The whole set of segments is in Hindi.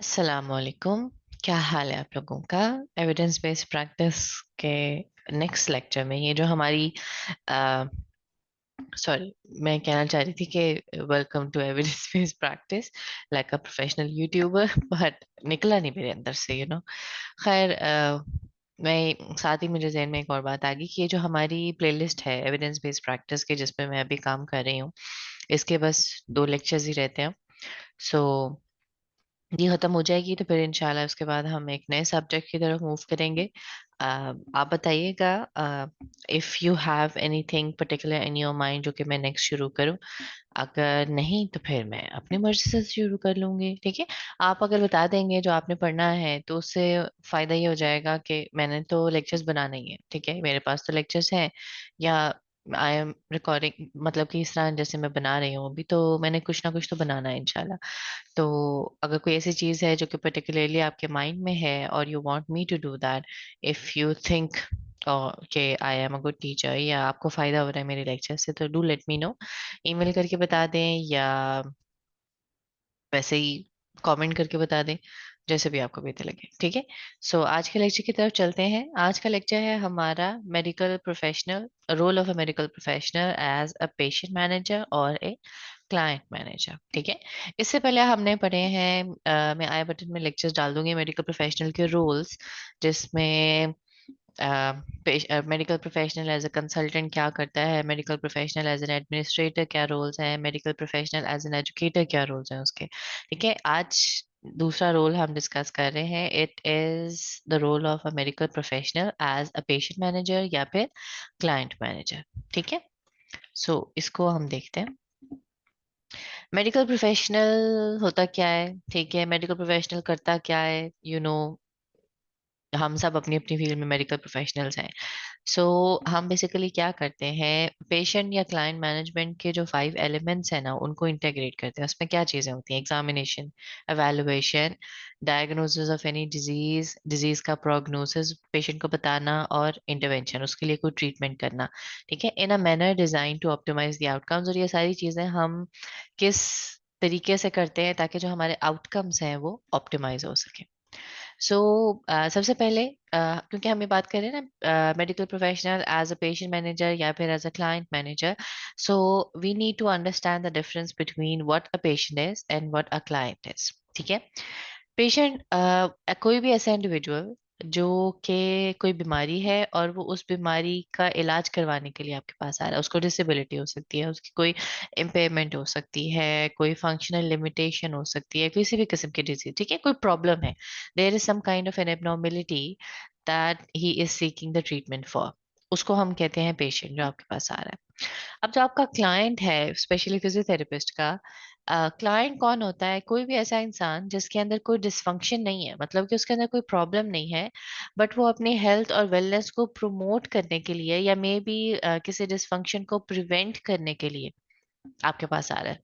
अस्सलामुअलैकुम। क्या हाल है आप लोगों का। एविडेंस बेस्ड प्रैक्टिस के नेक्स्ट लेक्चर में ये जो हमारी सॉरी, मैं कहना चाह रही थी कि welcome to evidence based practice like a professional YouTuber, but निकला नहीं मेरे अंदर से खैर, मैं साथ ही मेरे जहन में एक और बात आ गई कि ये जो हमारी प्लेलिस्ट है एविडेंस बेस्ड प्रैक्टिस के, जिसमें मैं अभी काम कर रही हूँ, इसके बस 2 लेक्चर्स ही रहते हैं। सो ये खत्म हो जाएगी तो फिर इंशाल्लाह उसके बाद हम एक नए सब्जेक्ट की तरफ मूव करेंगे। आप बताइएगा if you have anything particular in your mind जो कि मैं नेक्स्ट शुरू करूं। अगर नहीं तो फिर मैं अपनी मर्जी से शुरू कर लूंगी, ठीक है। आप अगर बता देंगे जो आपने पढ़ना है तो उससे फायदा ये हो जाएगा कि मैंने तो लेक्चर्स बनाना ही है, ठीक है, मेरे पास तो लेक्चर्स हैं, या आई एम रिकॉर्डिंग, मतलब कि इस तरह जैसे मैं बना रही हूँ अभी, तो मैंने कुछ ना कुछ तो बनाना है इंशाल्लाह। तो अगर कोई ऐसी चीज है जो कि पर्टिकुलरली आपके माइंड में है और you want me to do that, if you think कि I am a good teacher या आपको फायदा हो रहा है मेरे लेक्चर से, तो do let me know. Email करके बता दें या वैसे ही कमेंट करके बता दें, जैसे भी आपको बेहतर लगे, ठीक है। सो आज के लेक्चर की तरफ चलते हैं। आज का लेक्चर है हमारा medical professional, role of a medical professional as a patient manager और ए क्लाइंट मैनेजर, ठीक है। इससे पहले हमने पढ़े हैं, मैं आई बटन में लेक्चर्स डाल दूंगी मेडिकल प्रोफेशनल के रोल्स, जिसमें medical professional as a consultant क्या करता है, medical professional as an administrator क्या रोल्स हैं, medical professional as an educator क्या रोल्स हैं उसके, ठीक है। आज दूसरा रोल हम डिस्कस कर रहे हैं, it is the role of a medical professional as a patient manager या फिर क्लाइंट मैनेजर, ठीक है। सो इसको हम देखते हैं। मेडिकल प्रोफेशनल होता क्या है, ठीक है, मेडिकल प्रोफेशनल करता क्या है, हम सब अपनी अपनी फील्ड में मेडिकल प्रोफेशनल्स हैं। सो हम बेसिकली क्या करते हैं, पेशेंट या क्लाइंट मैनेजमेंट के जो 5 एलिमेंट्स हैं ना, उनको इंटीग्रेट करते हैं। उसमें क्या चीज़ें होती हैं, examination, evaluation, diagnosis of any disease, disease का प्रोग्नोसिस पेशेंट को बताना, और इंटरवेंशन, उसके लिए कोई ट्रीटमेंट करना, ठीक है, in a manner design to optimise the outcomes. और ये सारी चीज़ें हम किस तरीके से करते हैं ताकि जो हमारे आउटकम्स हैं वो ऑप्टिमाइज हो सके। सो सबसे पहले, क्योंकि हम ये बात कर रहे हैं ना medical professional as a patient manager या फिर as a client manager, so we need to understand the difference between what a patient is and what a client is, ठीक है। पेशेंट कोई भी ऐसा इंडिविजुअल जो कि कोई बीमारी है और वो उस बीमारी का इलाज करवाने के लिए आपके पास आ रहा है। उसको डिसेबिलिटी हो सकती है, उसकी कोई इम्पेयरमेंट हो सकती है, कोई फंक्शनल लिमिटेशन हो सकती है, किसी भी किस्म की डिजीज, ठीक है, कोई प्रॉब्लम है, there is some kind of an abnormality that he is seeking the treatment for, उसको हम कहते हैं पेशेंट जो आपके पास आ रहा है। अब जो आपका क्लाइंट है, स्पेशली फिजियोथेरेपिस्ट का क्लाइंट कौन होता है, कोई भी ऐसा इंसान जिसके अंदर कोई डिसफंक्शन नहीं है, मतलब कि उसके अंदर कोई प्रॉब्लम नहीं है, बट वो अपनी हेल्थ और वेलनेस को प्रमोट करने के लिए या मे बी किसी डिसफंक्शन को प्रिवेंट करने के लिए आपके पास आ रहा है,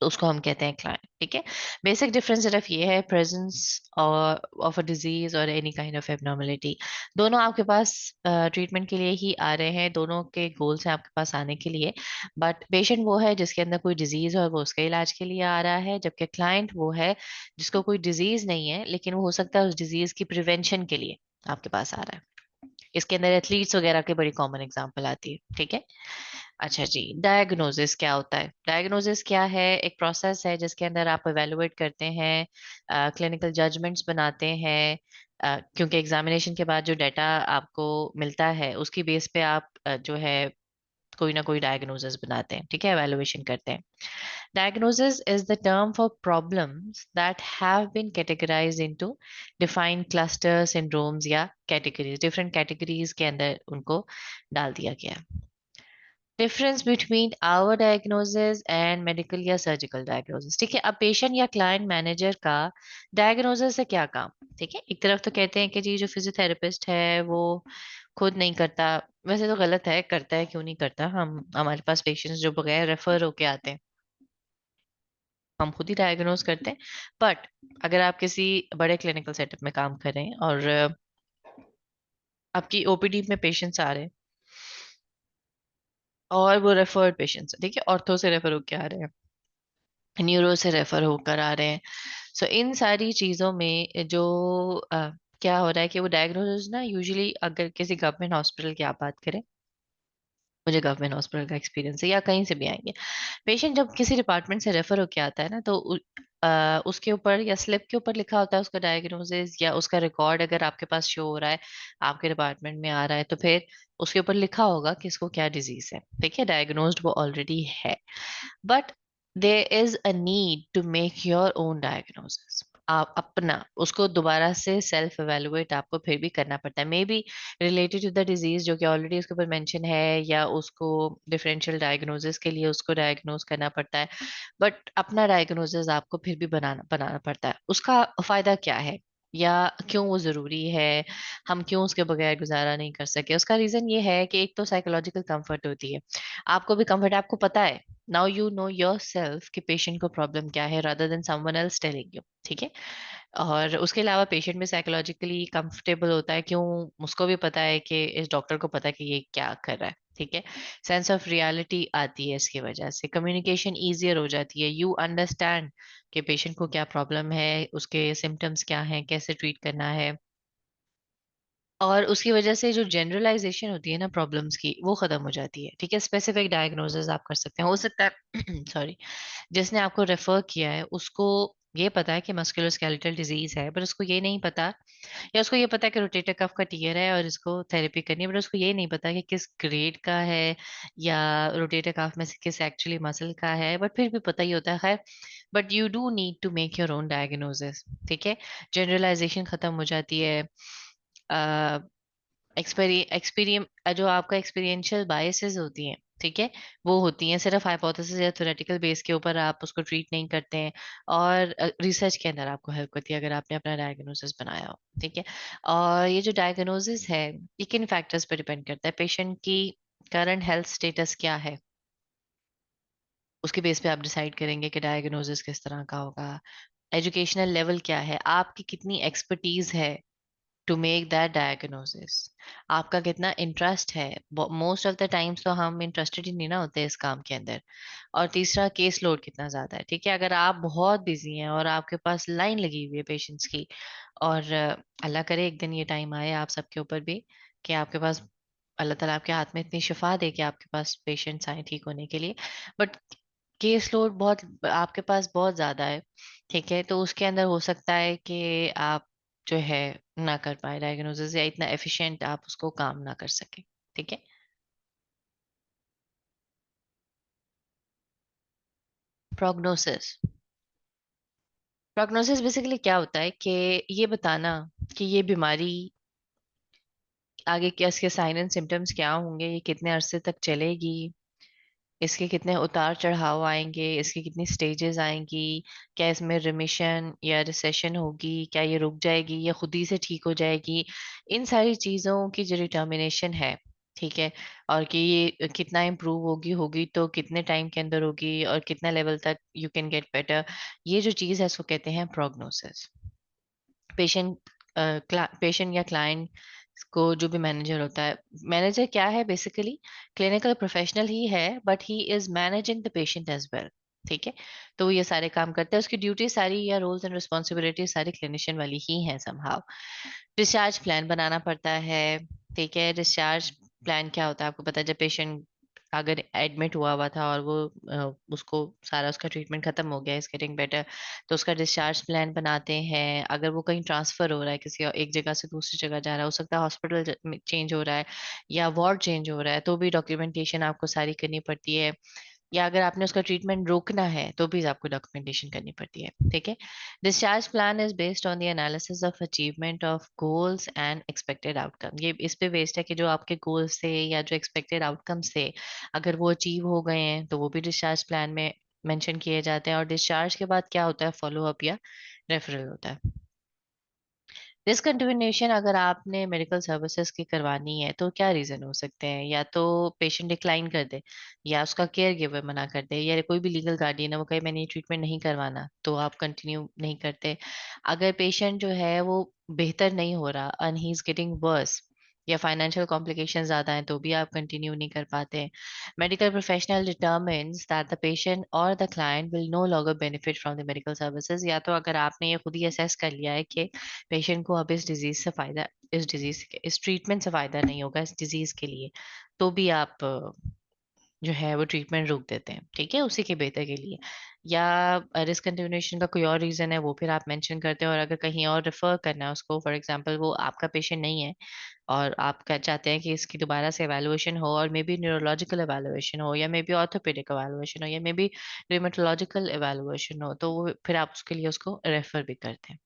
तो उसको हम कहते हैं क्लाइंट, ठीक है। बेसिक डिफरेंस सिर्फ ये है, प्रेजेंस और ऑफ अ डिजीज और एनी काइंड ऑफ एबनॉर्मलिटी, दोनों आपके पास ट्रीटमेंट के लिए ही आ रहे हैं, दोनों के गोल्स हैं आपके पास आने के लिए। बट पेशेंट वो है जिसके अंदर कोई डिजीज है और वो उसके इलाज के लिए आ रहा है, जबकि क्लाइंट वो है जिसको कोई डिजीज नहीं है लेकिन वो हो सकता है उस डिजीज की प्रिवेंशन के लिए आपके पास आ रहा है। इसके अंदर एथलीट्स वगैरह की बड़ी कॉमन एग्जांपल आती है, ठीक है। अच्छा जी, डायग्नोसिस क्या होता है, डायग्नोसिस क्या है, एक प्रोसेस है जिसके अंदर आप एवेलुएट करते हैं, क्लिनिकल जजमेंट्स बनाते हैं, क्योंकि एग्जामिनेशन के बाद जो डाटा आपको मिलता है उसकी बेस पे आप जो है कोई ना कोई डायग्नोसिस बनाते हैं, ठीक है, एवेलुएशन करते हैं। Diagnosis is the term for problems that have been categorised into defined cluster syndromes या कैटेगरीज, डिफरेंट कैटेगरीज के अंदर उनको डाल दिया गया। Difference between our diagnosis and medical या सर्जिकल डायग्नोसिस, ठीक है। अब पेशेंट या क्लाइंट मैनेजर का डायग्नोसिस से क्या काम, ठीक है। एक तरफ तो कहते हैं कि जी जो फिजियोथेरेपिस्ट है वो खुद नहीं करता, वैसे तो गलत है, करता है, क्यों नहीं करता, हम हमारे पास पेशेंट्स जो बगैर रेफर होके आते हैं हम खुद ही डायग्नोज करते हैं। बट अगर आप किसी बड़े क्लिनिकल सेटअप में काम कर रहे हैं और आपकी ओपीडी में पेशेंट्स आ रहे हैं और वो रेफर्ड पेशेंट्स, ठीक है, ऑर्थो से रेफर होके आ रहे हैं, न्यूरो से रेफर होकर आ रहे हैं, सो इन सारी चीजों में जो क्या हो रहा है कि वो डायग्नोसिस ना यूजुअली, अगर किसी गवर्नमेंट हॉस्पिटल की आप बात करें, मुझे गवर्नमेंट हॉस्पिटल का एक्सपीरियंस है या कहीं से भी आएंगे, पेशेंट जब किसी डिपार्टमेंट से रेफर होके आता है ना, तो उसके ऊपर या स्लिप के ऊपर लिखा होता है उसका डायग्नोसिस या उसका रिकॉर्ड, अगर आपके पास शो हो रहा है, आपके डिपार्टमेंट में आ रहा है, तो फिर उसके ऊपर लिखा होगा कि इसको क्या डिजीज है। ठीक है, डायग्नोस्ड वो ऑलरेडी है। But there is a need to make your own diagnosis. आप अपना उसको दोबारा से सेल्फ एवेलुएट आपको फिर भी करना पड़ता है, may be related to the disease जो कि ऑलरेडी उसके ऊपर मेंशन है, या उसको डिफरेंशियल डायग्नोसिस के लिए उसको डायग्नोज करना पड़ता है। बट अपना डायग्नोसिस आपको फिर भी बनाना बनाना पड़ता है। उसका फायदा क्या है, या क्यों वो जरूरी है, हम क्यों उसके बगैर गुजारा नहीं कर सके? उसका रीजन ये है कि एक तो साइकोलॉजिकल कंफर्ट होती है, आपको भी कंफर्ट, आपको पता है, now you know your self कि पेशेंट को प्रॉब्लम क्या है, rather than someone else telling you. ठीक है। और उसके अलावा पेशेंट भी साइकोलॉजिकली कंफर्टेबल होता है, क्यों? उसको भी पता है कि इस डॉक्टर को पता है कि ये क्या कर रहा है। ठीक है। सेंस ऑफ रियलिटी आती है इसकी वजह से, कम्युनिकेशन ईजियर हो जाती है, यू अंडरस्टैंड कि पेशेंट को क्या प्रॉब्लम है, उसके सिम्टम्स क्या हैं, कैसे ट्रीट करना है। और उसकी वजह से जो जनरलाइजेशन होती है ना प्रॉब्लम्स की, वो खत्म हो जाती है। ठीक है, स्पेसिफिक डायग्नोसिस आप कर सकते हैं। हो सकता है सॉरी, जिसने आपको रेफर किया है उसको ये पता है कि मस्कुलोस्केलेटल डिजीज है, पर उसको ये नहीं पता, या उसको ये पता है कि रोटेटर कफ का टीयर है और इसको थेरेपी करनी है, बट उसको ये नहीं पता कि किस ग्रेड का है, या रोटेटर कफ में से किस एक्चुअली मसल का है, बट फिर भी पता ही होता है। खैर, but you do need to make your own diagnosis. ठीक है, जनरलाइजेशन खत्म हो जाती है। एक्सपीरियम जो आपका एक्सपीरियंशियल बायसेस होती हैं, ठीक है, वो होती हैं सिर्फ हाइपोथेसिस या थ्योरेटिकल बेस के ऊपर, आप उसको ट्रीट नहीं करते हैं। और रिसर्च के अंदर आपको हेल्प करती है अगर आपने अपना डायग्नोसिस बनाया हो। ठीक है। और ये जो डायग्नोसिस है, ये किन फैक्टर्स पर डिपेंड करता है? पेशेंट की करंट हेल्थ स्टेटस क्या है, उसके बेस पे आप डिसाइड करेंगे कि डायग्नोसिस किस तरह का होगा। एजुकेशनल लेवल क्या है, आपकी कितनी एक्सपर्टीज है टू मेक दैट डायग्नोसिस, आपका कितना इंटरेस्ट है। मोस्ट ऑफ द टाइम्स तो हम इंटरेस्टेड ही नहीं ना होते इस काम के अंदर। और तीसरा, केस लोड कितना ज्यादा है। ठीक है, अगर आप बहुत बिजी हैं और आपके पास लाइन लगी हुई है पेशेंट्स की, और अल्लाह करे एक दिन ये टाइम आए आप सबके ऊपर भी कि आपके पास, अल्लाह ताला आपके हाथ में इतनी शिफा दे कि आपके पास पेशेंट्स आए ठीक होने के लिए, बट केस लोड बहुत आपके पास बहुत ज्यादा है। ठीक है, तो उसके अंदर हो सकता है कि आप जो है ना कर पाए डायग्नोसिस, या इतना एफिशिएंट आप उसको काम ना कर सके। ठीक है। प्रोग्नोसिस, प्रोग्नोसिस बेसिकली क्या होता है कि ये बताना कि ये बीमारी आगे क्या, इसके साइन एंड सिम्टम्स क्या होंगे, ये कितने अरसे तक चलेगी, इसके कितने उतार चढ़ाव आएंगे, इसकी कितनी स्टेजेस आएंगी, क्या इसमें रिमिशन या रिसेशन होगी, क्या ये रुक जाएगी या खुद ही से ठीक हो जाएगी, इन सारी चीज़ों की जो डिटर्मिनेशन है। ठीक है। और कि ये कितना इम्प्रूव होगी होगी तो कितने टाइम के अंदर होगी, और कितना लेवल तक यू कैन गेट बेटर, ये जो चीज़ है इसको कहते हैं प्रोग्नोसिस। पेशेंट पेशेंट या क्लाइंट को, जो भी मैनेजर होता है, मैनेजर क्या है बेसिकली? क्लिनिकल प्रोफेशनल ही है, but he is managing the patient as well. ठीक है। तो वो ये सारे काम करते हैं, उसकी ड्यूटी सारी या रोल्स एंड रिस्पॉन्सिबिलिटी सारी क्लिनिशियन वाली ही है समहाउ। डिस्चार्ज प्लान बनाना पड़ता है। ठीक है, डिस्चार्ज प्लान क्या होता है आपको पता है? जब पेशेंट अगर एडमिट हुआ हुआ था और वो उसको सारा उसका ट्रीटमेंट खत्म हो गया, इज गेटिंग बेटर, तो उसका डिस्चार्ज प्लान बनाते हैं। अगर वो कहीं ट्रांसफर हो रहा है, किसी एक जगह से दूसरी जगह जा रहा है, हो सकता है हॉस्पिटल चेंज हो रहा है या वार्ड चेंज हो रहा है, तो भी डॉक्यूमेंटेशन आपको सारी करनी पड़ती है। या अगर आपने उसका ट्रीटमेंट रोकना है तो भी आपको डॉक्यूमेंटेशन करनी पड़ती है। ठीक है। Discharge plan is based on the analysis of achievement of goals and expected outcome. ये इस पे बेस्ड है कि जो आपके गोल्स थे या जो एक्सपेक्टेड आउटकम्स थे, अगर वो अचीव हो गए हैं तो वो भी डिस्चार्ज प्लान में मेंशन किए जाते हैं। और डिस्चार्ज के बाद क्या होता है? फॉलो अप या रेफरल होता है। डिसकंटिन्यूएशन अगर आपने मेडिकल सर्विसेज की करवानी है तो क्या रीजन हो सकते हैं? या तो पेशेंट डिक्लाइन कर दे, या उसका केयर गिवर मना कर दे, या कोई भी लीगल गार्डियन है वो कहे मैंने ये ट्रीटमेंट नहीं करवाना, तो आप कंटिन्यू नहीं करते। अगर पेशेंट जो है वो बेहतर नहीं हो रहा, and he is getting worse, या फाइनेंशियल कॉम्प्लिकेशन ज्यादा हैं तो भी आप कंटिन्यू नहीं कर पाते। Medical professional determines that the patient और the client will no longer benefit from the medical services, या तो अगर आपने ये खुद ही असेस कर लिया है कि पेशेंट को अब इस डिजीज से फायदा, इस ट्रीटमेंट से फायदा नहीं होगा इस डिजीज के लिए, तो भी आप जो है वो ट्रीटमेंट रोक देते हैं, ठीक है, उसी के बेहतर के लिए। या डिसकंटिन्यूएशन का कोई और रीजन है वो फिर आप मेंशन करते हैं, और अगर कहीं और रेफर करना है उसको, फॉर एग्जांपल वो आपका पेशेंट नहीं है और आप क्या चाहते हैं कि इसकी दोबारा से एवेलुएशन हो, और मे बी न्यूरोलॉजिकल एवेलुएशन हो, या मे बी ऑर्थोपेडिक एवेलुएशन हो, या मे बी रिमेटोलॉजिकल एवेलुएशन हो, तो वो फिर आप उसके लिए उसको रेफर भी करते हैं।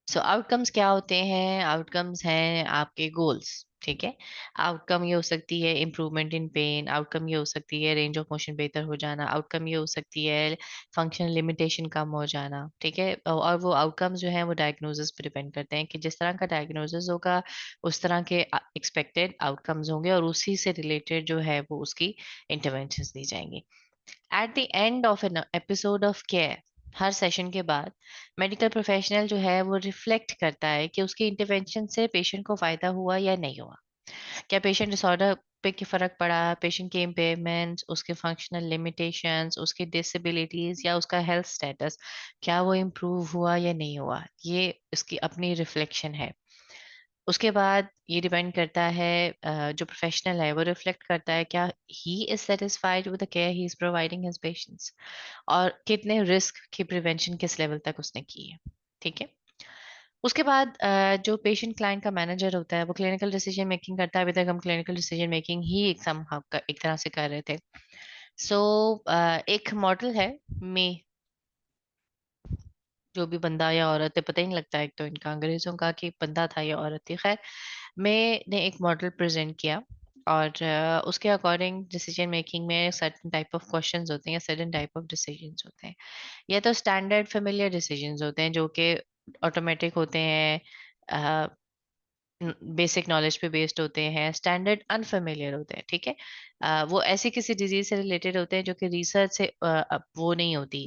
सो आउटकम्स क्या होते हैं? आउटकम्स हैं आपके गोल्स, ठीक है। आउटकम ये हो सकती है इम्प्रूवमेंट इन पेन, आउटकम ये हो सकती है रेंज ऑफ मोशन बेहतर हो जाना, आउटकम ये हो सकती है फंक्शनल लिमिटेशन कम हो जाना, ठीक है। और वो आउटकम्स जो है वो डायग्नोसिस पर डिपेंड करते हैं कि जिस तरह का डायग्नोसिस होगा उस तरह के एक्सपेक्टेड आउटकम्स होंगे, और उसी से रिलेटेड जो है वो उसकी इंटरवेंशंस दी जाएंगी। At the end of an episode of care, her session के बाद मेडिकल प्रोफेशनल जो है वो रिफ्लेक्ट करता है कि उसकी इंटरवेंशन से पेशेंट को फायदा हुआ या नहीं हुआ। क्या पेशेंट डिसऑर्डर पे की फर्क पड़ा, पेशेंट के इम्पेयरमेंट्स, उसके फंक्शनल लिमिटेशंस, उसकी डिसेबिलिटीज या उसका हेल्थ स्टेटस, क्या वो इम्प्रूव हुआ या नहीं हुआ, ये इसकी अपनी रिफ्लेक्शन है। उसके बाद ये डिपेंड करता है, जो प्रोफेशनल है वो रिफ्लेक्ट करता है क्या he is satisfied with the care he is providing his patients, और कितने रिस्क की प्रिवेंशन किस लेवल तक उसने की है, ठीक है। उसके बाद जो पेशेंट क्लाइंट का मैनेजर होता है वो क्लिनिकल डिसीजन मेकिंग करता है। अभी तक हम क्लिनिकल डिसीजन मेकिंग ही एक तरह से कर रहे थे। सो एक मॉडल है मे, जो भी बंदा या औरत है पता ही नहीं लगता है, एक तो इनका अंग्रेजों का कि बंदा था या औरत थी, खैर मैंने एक मॉडल प्रेजेंट किया, और उसके अकॉर्डिंग डिसीजन मेकिंग में सर्टेन टाइप ऑफ क्वेश्चंस होते हैं या सर्टेन टाइप ऑफ डिसीजंस होते हैं। या तो स्टैंडर्ड फेमिलियर डिसीजंस होते हैं जो कि ऑटोमेटिक होते हैं, बेसिक नॉलेज पे बेस्ड होते हैं। स्टैंडर्ड अनफेमिलियर होते हैं, ठीक है। वो ऐसी किसी डिजीज से रिलेटेड होते हैं जो कि रिसर्च से वो नहीं होती,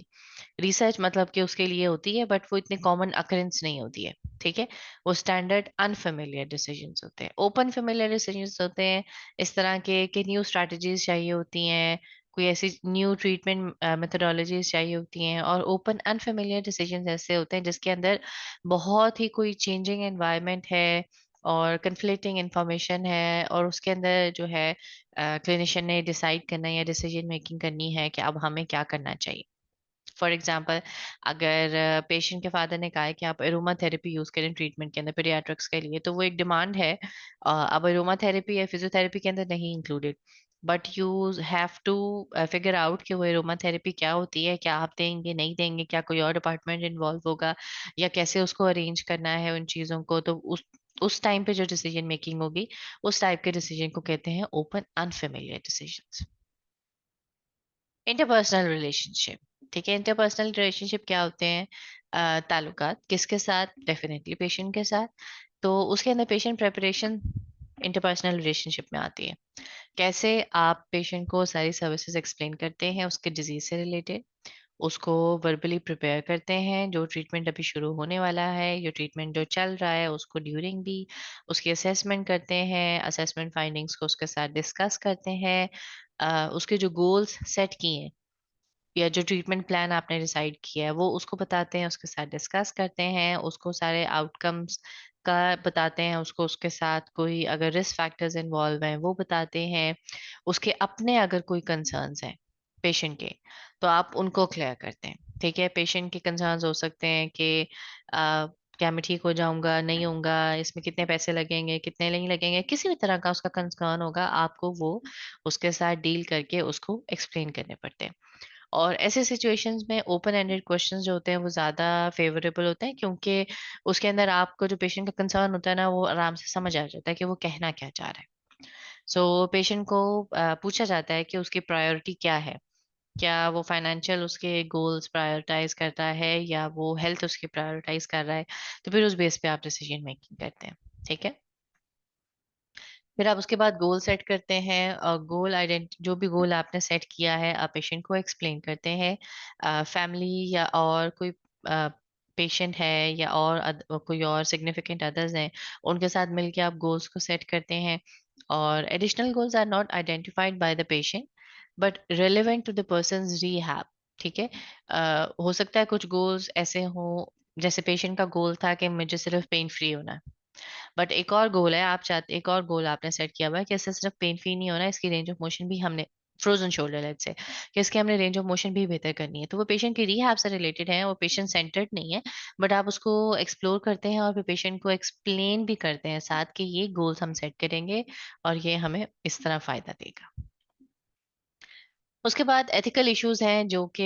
रिसर्च मतलब कि उसके लिए होती है बट वो इतनी कॉमन अकरेंस नहीं होती है, ठीक है। वो स्टैंडर्ड अनफेमिलियर डिसीजंस होते हैं। ओपन फेमिलियर डिसीजंस होते हैं इस तरह के कि न्यू स्ट्रैटेजीज चाहिए होती हैं, कोई ऐसी न्यू ट्रीटमेंट मेथोडोलॉजीज चाहिए होती हैं। और ओपन अनफेमिलियर डिसीजंस ऐसे होते हैं जिसके अंदर बहुत ही कोई चेंजिंग एनवायरनमेंट है और कंफ्लिक्टिंग इंफॉर्मेशन है, और उसके अंदर जो है क्लिनिशियन ने डिसाइड करना है या डिसीजन मेकिंग करनी है कि अब हमें क्या करना चाहिए। फॉर एग्जाम्पल, अगर पेशेंट के फादर ने कहा है कि आप एरोमा थेरेपी यूज करें ट्रीटमेंट के अंदर पीडियाट्रिक्स के लिए, तो वो एक डिमांड है। अब एरोमा थेरेपी या फिजियोथेरेपी के अंदर नहीं included, but you have to figure out कि वो एरोमा थेरेपी क्या होती है, क्या आप देंगे नहीं देंगे, क्या कोई और डिपार्टमेंट इन्वॉल्व होगा, या कैसे उसको अरेंज करना है उन चीजों को। तो उस टाइम पे जो डिसीजन मेकिंग होगी उस टाइप के डिसीजन को कहते हैं open unfamiliar decision. Interpersonal relationship, ठीक है। इंटरपर्सनल रिलेशनशिप क्या होते हैं? ताल्लुकात किसके साथ? डेफिनेटली पेशेंट के साथ। तो उसके अंदर पेशेंट प्रेपरेशन इंटरपर्सनल रिलेशनशिप में आती है। कैसे आप पेशेंट को सारी सर्विसेज एक्सप्लेन करते हैं उसके डिजीज से रिलेटेड, उसको वर्बली प्रिपेयर करते हैं जो ट्रीटमेंट अभी शुरू होने वाला है, जो ट्रीटमेंट जो चल रहा है उसको ड्यूरिंग भी उसकी असेसमेंट करते हैं, असेसमेंट फाइंडिंग्स को उसके साथ डिस्कस करते हैं, उसके जो गोल्स सेट किए हैं या जो ट्रीटमेंट प्लान आपने डिसाइड किया है वो उसको बताते हैं, उसके साथ डिस्कस करते हैं, उसको सारे आउटकम्स का बताते हैं, उसको उसके साथ कोई अगर रिस्क फैक्टर्स इन्वॉल्व हैं वो बताते हैं, उसके अपने अगर कोई कंसर्न्स हैं पेशेंट के तो आप उनको क्लियर करते हैं, ठीक है। पेशेंट के कंसर्न्स हो सकते हैं कि क्या मैं ठीक हो जाऊंगा, नहीं होऊंगा, इसमें कितने पैसे लगेंगे, कितने नहीं लगेंगे, किसी भी तरह का उसका कंसर्न होगा, आपको वो उसके साथ डील करके उसको एक्सप्लेन करने पड़ते हैं। और ऐसे सिचुएशंस में ओपन एंडेड क्वेश्चंस जो होते हैं वो ज़्यादा फेवरेबल होते हैं, क्योंकि उसके अंदर आपको जो पेशेंट का कंसर्न होता है ना वो आराम से समझ आ जाता है कि वो कहना क्या चाह रहा है। सो पेशेंट को पूछा जाता है कि उसकी प्रायोरिटी क्या है, क्या वो फाइनेंशियल उसके गोल्स प्रायोरिटाइज करता है या वो हेल्थ उसकी प्रायोरिटाइज कर रहा है। तो फिर उस बेस पे आप डिसीजन मेकिंग करते हैं, ठीक है। फिर आप उसके बाद गोल सेट करते हैं, और गोल आइडेंट जो भी गोल आपने सेट किया है आप पेशेंट को एक्सप्लेन करते हैं। फैमिली या और कोई पेशेंट है या और कोई और सिग्निफिकेंट अदर्स हैं, उनके साथ मिलके आप गोल्स को सेट करते हैं। और additional goals are not identified by the patient but relevant to the person's rehab. ठीक है। हो सकता है कुछ गोल्स ऐसे हों, जैसे पेशेंट का गोल था कि मुझे सिर्फ पेन फ्री होना है, बट एक और गोल है, आप चाहते एक और गोल आपने सेट किया हुआ है कि इससे सिर्फ पेन फ्री नहीं होना, इसकी रेंज ऑफ मोशन भी हमने, फ्रोजन शोल्डर लेट्स से, कि इसकी हमने रेंज ऑफ मोशन भी बेहतर करनी है। तो वो पेशेंट की रिहैब से रिलेटेड है, वो पेशेंट सेंटर्ड नहीं है, बट आप उसको एक्सप्लोर करते हैं और फिर पेशेंट को एक्सप्लेन भी करते हैं साथ कि ये गोल्स हम सेट करेंगे और ये हमें इस तरह फायदा देगा। उसके बाद एथिकल इश्यूज हैं जो कि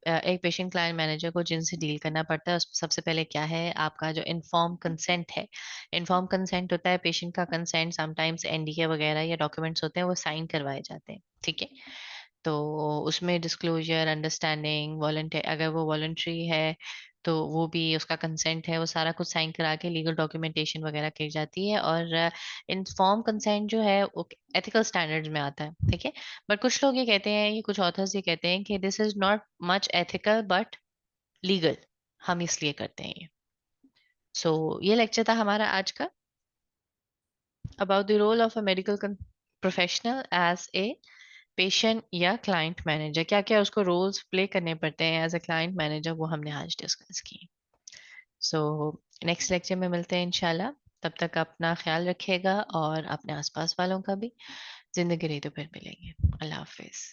एक पेशेंट क्लाइंट मैनेजर को जिनसे डील करना पड़ता है। सबसे पहले क्या है, आपका जो इन्फॉर्म कंसेंट है। इन्फॉर्म कंसेंट होता है पेशेंट का कंसेंट, समटाइम्स एनडीए वगैरह या डॉक्यूमेंट्स होते हैं वो साइन करवाए जाते हैं। ठीक है। तो उसमें डिस्क्लोजर, अंडरस्टैंडिंग, वॉलंटियर, अगर वो वॉलंटरी है तो वो भी उसका कंसेंट है, वो सारा कुछ साइन करा के लीगल डॉक्यूमेंटेशन वगैरह की जाती है। और इन्फॉर्म कंसेंट जो है वो एथिकल स्टैंडर्ड्स में आता है। ठीक है। बट कुछ लोग ये कहते हैं, ये कुछ ऑथर्स ये कहते हैं कि this is not much ethical but legal, हम इसलिए करते हैं ये। सो ये लेक्चर था हमारा आज का, about the role of a medical professional as a patient या क्लाइंट मैनेजर। क्या क्या उसको रोल्स प्ले करने पड़ते हैं एज अ क्लाइंट मैनेजर, वो हमने आज डिस्कस की। सो नेक्स्ट लेक्चर में मिलते हैं इंशाल्लाह। तब तक अपना ख्याल रखिएगा और अपने आसपास वालों का भी। जिंदगी रही तो फिर मिलेंगे। अल्लाह हाफिज।